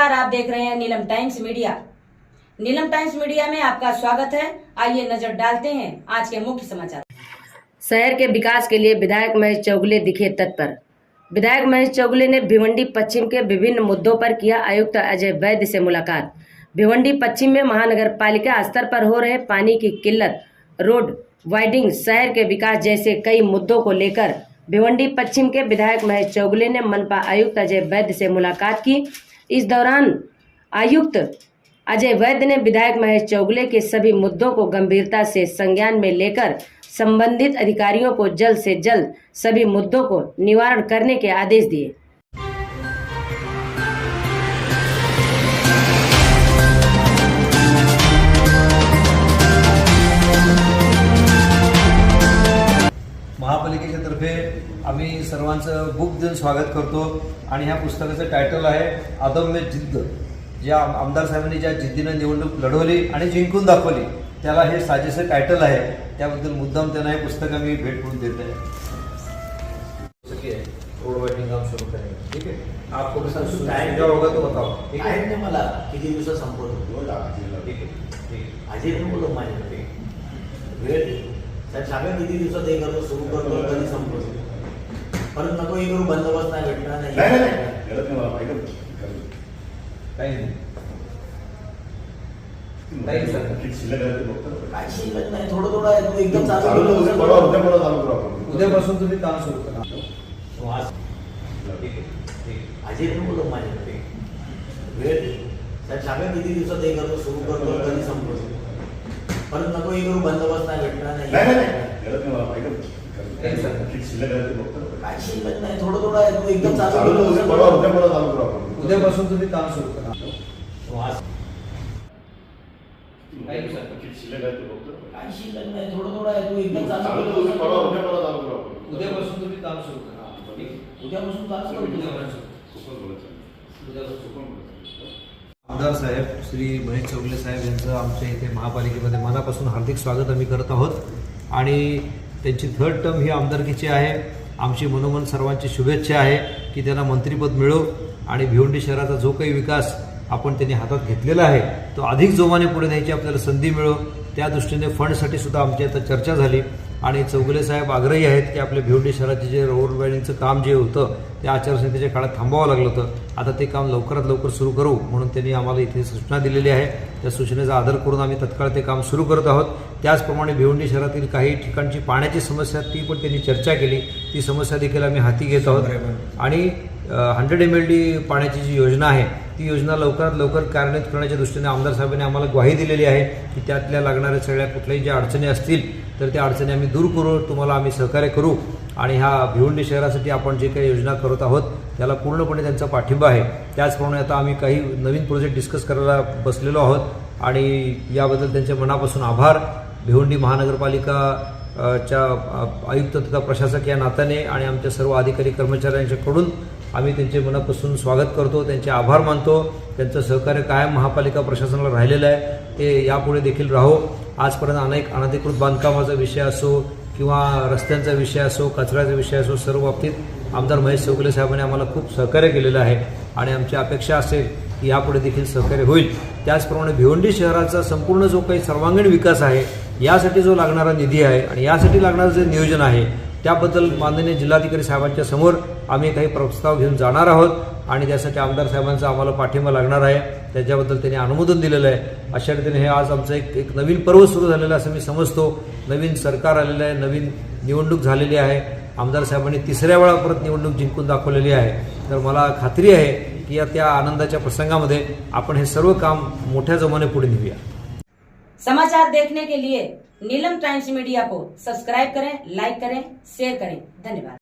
नमस्कार, आप देख रहे हैं Neelam times media. Neelam times media में आपका स्वागत है। आइए नजर डालते हैं आज के मुख्य समाचार। शहर के विकास के लिए विधायक महेश चौगुले दिखे तत्पर। विधायक महेश चौगुले ने भिवंडी पश्चिम के विभिन्न मुद्दों पर किया आयुक्त अजय वैद्य से मुलाकात। भिवंडी पश्चिम में महानगर पालिका स्तर पर हो रहे पानी की किल्लत, रोड वाइडिंग, शहर के विकास जैसे कई मुद्दों को लेकर भिवंडी पश्चिम के विधायक महेश चौगुले ने मनपा आयुक्त अजय वैद्य से मुलाकात की। इस दौरान आयुक्त अजय वैद्य ने विधायक महेश चौगुले के सभी मुद्दों को गंभीरता से संज्ञान में लेकर संबंधित अधिकारियों को जल्द से जल्द सभी मुद्दों को निवारण करने के आदेश दिए। महापालिकेच्या तर्फे आम्ही सर्वांचं बुक देऊन स्वागत करतो आणि ह्या पुस्तकाचं टायटल आहे अदम्य जिद्द। ज्या आमदार साहेबांनी ज्या जिद्दीनं निवडणूक लढवली आणि जिंकून दाखवली त्याला हे साजेसं टायटल आहे। त्याबद्दल मुद्दाम त्यांना हे पुस्तक आम्ही भेट म्हणून देत आहे। रोड वाइडिंग काम सुरू करेंगे, ठीक है। आप थोड़ा सा सुझाव होगा तो बताओ, ठीक है। मला किती दिवसात संपवतो, ठीक है, ठीक है। अजय बोलो माझ्याकडे वेळ साहेब सांगा किती दिवसात हे करतो, सुरू करतो, कधी संपवतो। परत नको हे करू, बंदोबस्त नाही भेटणार नाही। काही नाही, काय शिल्लक नाही, थोडं थोडं आहे, तू एकदम चालू उद्यापासून तुम्ही काम सुरू करा। ठीक आहे, अजय बोलो माझ्याकडे वेळ साहेब सांगा किती दिवसात हे करतो, सुरू करतो, कधी संपवतो। परत नको हे करू, बंदोबस्त नाही भेटणार नाही। काय शिल्लक नाही, थोडं थोडं आहे, तू एकदम चालू उद्यापासून तुम्ही काम सुरू करा। काय शिल्लक नाही, थोडं थोडं आहे, तू एकदम चालू उद्यापासून तुम्ही काम सुरू करा। उद्यापासून चालू आमदार साहेब श्री महेश चौगुले साहेब यांचं आमच्या इथे महापालिकेमध्ये मनापासून हार्दिक स्वागत आम्ही करत आहोत आणि त्यांची थर्ड टर्म ही आमदारकीची आहे। आमची मनोमन सर्वांची शुभेच्छा आहे की त्यांना मंत्रिपद मिळो आणि भिवंडी शहराचा जो काही विकास आपण त्यांनी हातात घेतलेला आहे तो अधिक जोमाने पुढे न्यायची आपल्याला संधी मिळो। त्या दृष्टीने फंडसाठी सुद्धा आमची आता चर्चा झाली आणि चौगुले साहेब आग्रही आहेत की आपल्या भिवंडी शहराचे जे रोड वायडिंगचं काम जे होतं ते आचारसंहितेच्या काळात थांबवावं लागलं होतं, आता ते काम लवकरात लवकर सुरू करू म्हणून त्यांनी आम्हाला इथे सूचना दिलेली आहे। त्या सूचनेचा आदर करून आम्ही तत्काळ ते काम सुरू करत आहोत। त्याचप्रमाणे भिवंडी शहरातील काही ठिकाणची पाण्याची समस्या ती पण त्यांनी चर्चा केली, ती समस्या देखील आम्ही हाती घेत आहोत आणि 100 MLD पाण्याची जी योजना आहे ती योजना लवकरात लवकर कार्यान्वित करण्याच्या दृष्टीने आमदार साहेबांनी आम्हाला ग्वाही दिलेली आहे की त्यातल्या लागणाऱ्या सगळ्या कुठल्याही ज्या अडचणी असतील तर त्या अडचणी आम्ही दूर करू, तुम्हाला आम्ही सहकार्य करू आणि ह्या भिवंडी शहरासाठी आपण जे काही योजना करत आहोत त्याला पूर्णपणे त्यांचा पाठिंबा आहे। त्याचप्रमाणे आता आम्ही काही नवीन प्रोजेक्ट डिस्कस करायला बसलेलो आहोत आणि याबद्दल त्यांच्या मनापासून आभार। भिवंडी महानगरपालिका च्या आयुक्त तथा प्रशासक या नात्याने आणि आमच्या सर्व अधिकारी कर्मचाऱ्यांच्याकडून आम्ही त्यांचे मनापासून स्वागत करतो, त्यांचे आभार मानतो। त्यांचं सहकार्य कायम महापालिका प्रशासनाला राहिलेलं आहे, ते यापुढे देखील राहो। आजपर्यंत अनेक अनधिकृत बांधकामाचा विषय असो किंवा रस्त्यांचा विषय असो, कचऱ्याचा विषय असो, सर्व बाबतीत आमदार महेश चौगुले साहेबांनी आम्हाला खूप सहकार्य केलेलं आहे आणि आमची अपेक्षा असेल की यापुढे देखील सहकार्य होईल। त्याचप्रमाणे भिवंडी शहराचा संपूर्ण जो काही सर्वांगीण विकास आहे यासाठी जो लागणारा निधी आहे आणि यासाठी लागणारं जे नियोजन आहे त्याबद्दल माननीय जिल्हाधिकारी साहेबांच्या समोर आम्ही काही प्रस्ताव घेऊन जाणार आहोत आणि त्यासाठी आमदार साहेबांचा आम्हाला पाठिंबा लागणार आहे। त्याच्याबद्दल त्यांनी अनुमोदन दिलेलं आहे। अशा रीतीने हे आज आमचं एक नवीन पर्व सुरू झालेलं असं मी समजतो। नवीन सरकार आलेलं आहे, नवीन निवडणूक झालेली आहे, आमदार साहेबांनी तिसऱ्या वेळा परत निवडणूक जिंकून दाखवलेली आहे। तर मला खात्री आहे की त्या आनंदाच्या प्रसंगामध्ये आपण हे सर्व काम मोठ्या जोमाने पुढे नेऊया। समाचार देखने के लिए नीलम टाइम्स मीडिया को सब्सक्राइब करें, लाइक करें, शेयर करें। धन्यवाद।